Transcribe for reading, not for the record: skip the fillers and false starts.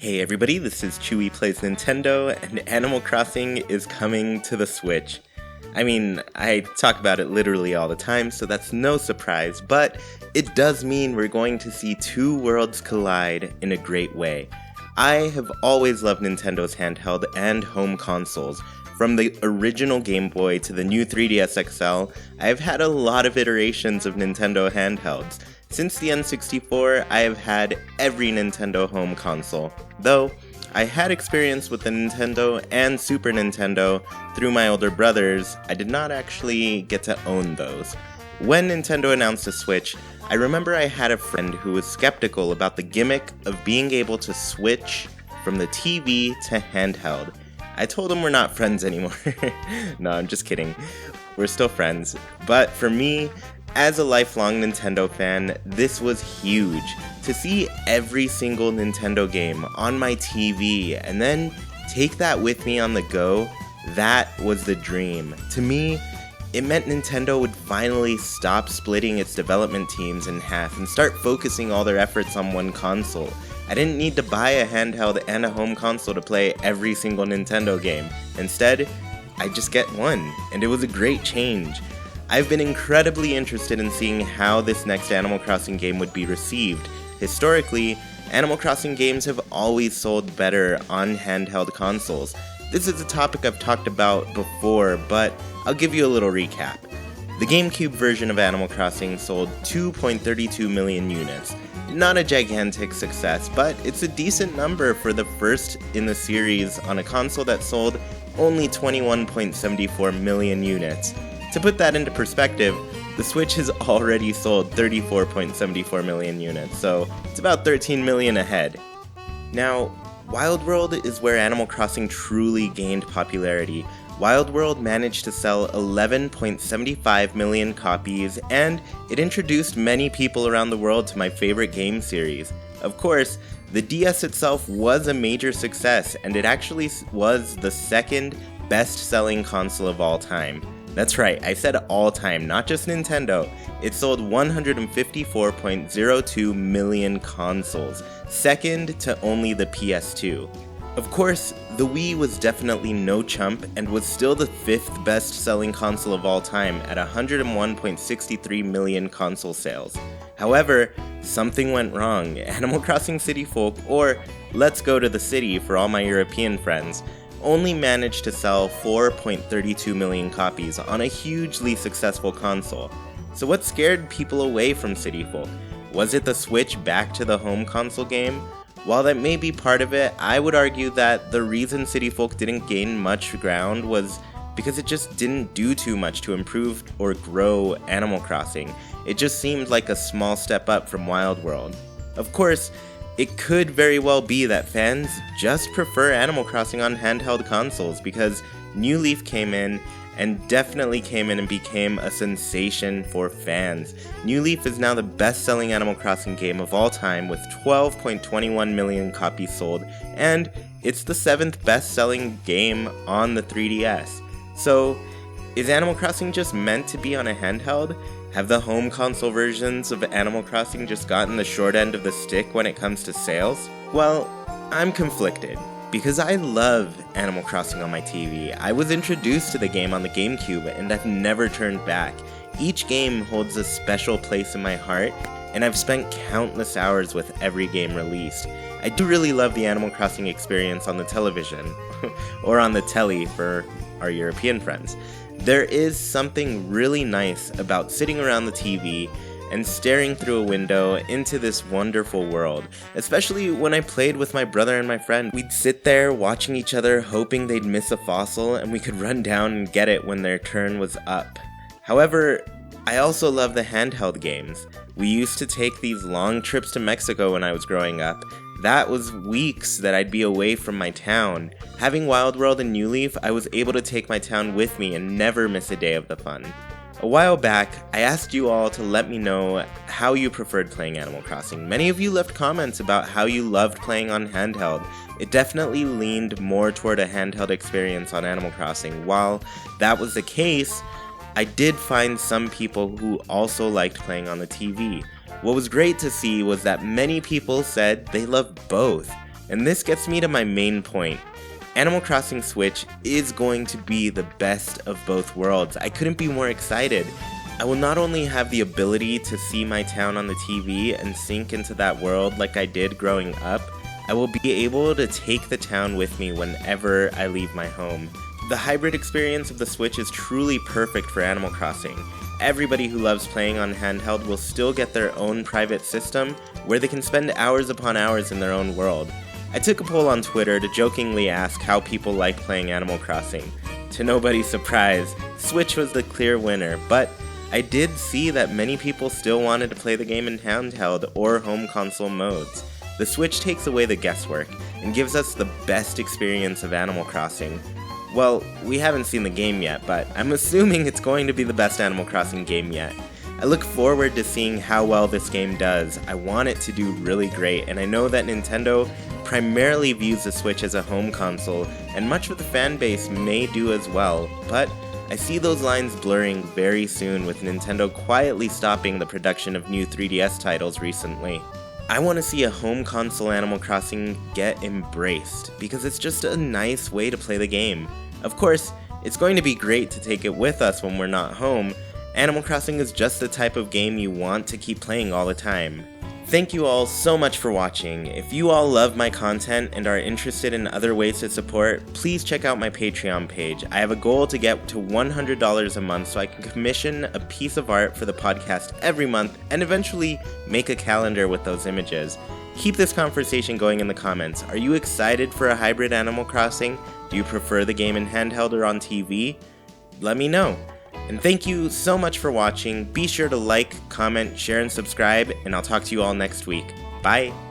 Hey everybody, this is Chewy Plays Nintendo, and Animal Crossing is coming to the Switch. I mean, I talk about it literally all the time, so that's no surprise, but it does mean we're going to see two worlds collide in a great way. I have always loved Nintendo's handheld and home consoles. From the original Game Boy to the new 3DS XL, I've had a lot of iterations of Nintendo handhelds. Since the N64, I have had every Nintendo home console, though I had experience with the Nintendo and Super Nintendo through my older brothers. I did not actually get to own those. When Nintendo announced the Switch, I remember I had a friend who was skeptical about the gimmick of being able to switch from the TV to handheld. I told him we're not friends anymore. No, I'm just kidding. We're still friends. But for me, as a lifelong Nintendo fan, this was huge. To see every single Nintendo game on my TV and then take that with me on the go, that was the dream. To me, it meant Nintendo would finally stop splitting its development teams in half and start focusing all their efforts on one console. I didn't need to buy a handheld and a home console to play every single Nintendo game. Instead, I just get one, and it was a great change. I've been incredibly interested in seeing how this next Animal Crossing game would be received. Historically, Animal Crossing games have always sold better on handheld consoles. This is a topic I've talked about before, but I'll give you a little recap. The GameCube version of Animal Crossing sold 2.32 million units. Not a gigantic success, but it's a decent number for the first in the series on a console that sold only 21.74 million units. To put that into perspective, the Switch has already sold 34.74 million units, so it's about 13 million ahead. Now, Wild World is where Animal Crossing truly gained popularity. Wild World managed to sell 11.75 million copies, and it introduced many people around the world to my favorite game series. Of course, the DS itself was a major success, and it actually was the second best-selling console of all time. That's right, I said all time, not just Nintendo. It sold 154.02 million consoles, second to only the PS2. Of course, the Wii was definitely no chump and was still the fifth best-selling console of all time at 101.63 million console sales. However, something went wrong. Animal Crossing City Folk, or Let's Go to the City for all my European friends, only managed to sell 4.32 million copies on a hugely successful console. So what scared people away from City Folk? Was it the switch back to the home console game? While that may be part of it, I would argue that the reason City Folk didn't gain much ground was because it just didn't do too much to improve or grow Animal Crossing. It just seemed like a small step up from Wild World. Of course, it could very well be that fans just prefer Animal Crossing on handheld consoles because New Leaf came in and definitely came in and became a sensation for fans. New Leaf is now the best-selling Animal Crossing game of all time with 12.21 million copies sold, and it's the 7th best-selling game on the 3DS. So, is Animal Crossing just meant to be on a handheld? Have the home console versions of Animal Crossing just gotten the short end of the stick when it comes to sales? Well, I'm conflicted, because I love Animal Crossing on my TV. I was introduced to the game on the GameCube, and I've never turned back. Each game holds a special place in my heart, and I've spent countless hours with every game released. I do really love the Animal Crossing experience on the television, or on the telly for our European friends. There is something really nice about sitting around the TV and staring through a window into this wonderful world, especially when I played with my brother and my friend. We'd sit there watching each other, hoping they'd miss a fossil, and we could run down and get it when their turn was up. However, I also love the handheld games. We used to take these long trips to Mexico when I was growing up. That was weeks that I'd be away from my town. Having Wild World and New Leaf, I was able to take my town with me and never miss a day of the fun. A while back, I asked you all to let me know how you preferred playing Animal Crossing. Many of you left comments about how you loved playing on handheld. It definitely leaned more toward a handheld experience on Animal Crossing. While that was the case, I did find some people who also liked playing on the TV. What was great to see was that many people said they loved both. And this gets me to my main point. Animal Crossing Switch is going to be the best of both worlds. I couldn't be more excited. I will not only have the ability to see my town on the TV and sink into that world like I did growing up, I will be able to take the town with me whenever I leave my home. The hybrid experience of the Switch is truly perfect for Animal Crossing. Everybody who loves playing on handheld will still get their own private system where they can spend hours upon hours in their own world. I took a poll on Twitter to jokingly ask how people like playing Animal Crossing. To nobody's surprise, Switch was the clear winner, but I did see that many people still wanted to play the game in handheld or home console modes. The Switch takes away the guesswork and gives us the best experience of Animal Crossing. Well, we haven't seen the game yet, but I'm assuming it's going to be the best Animal Crossing game yet. I look forward to seeing how well this game does. I want it to do really great, and I know that Nintendo primarily views the Switch as a home console, and much of the fan base may do as well, but I see those lines blurring very soon with Nintendo quietly stopping the production of new 3DS titles recently. I want to see a home console Animal Crossing get embraced, because it's just a nice way to play the game. Of course, it's going to be great to take it with us when we're not home. Animal Crossing is just the type of game you want to keep playing all the time. Thank you all so much for watching. If you all love my content and are interested in other ways to support, please check out my Patreon page. I have a goal to get to $100 a month so I can commission a piece of art for the podcast every month and eventually make a calendar with those images. Keep this conversation going in the comments. Are you excited for a hybrid Animal Crossing? Do you prefer the game in handheld or on TV? Let me know. And thank you so much for watching. Be sure to like, comment, share, and subscribe, and I'll talk to you all next week. Bye!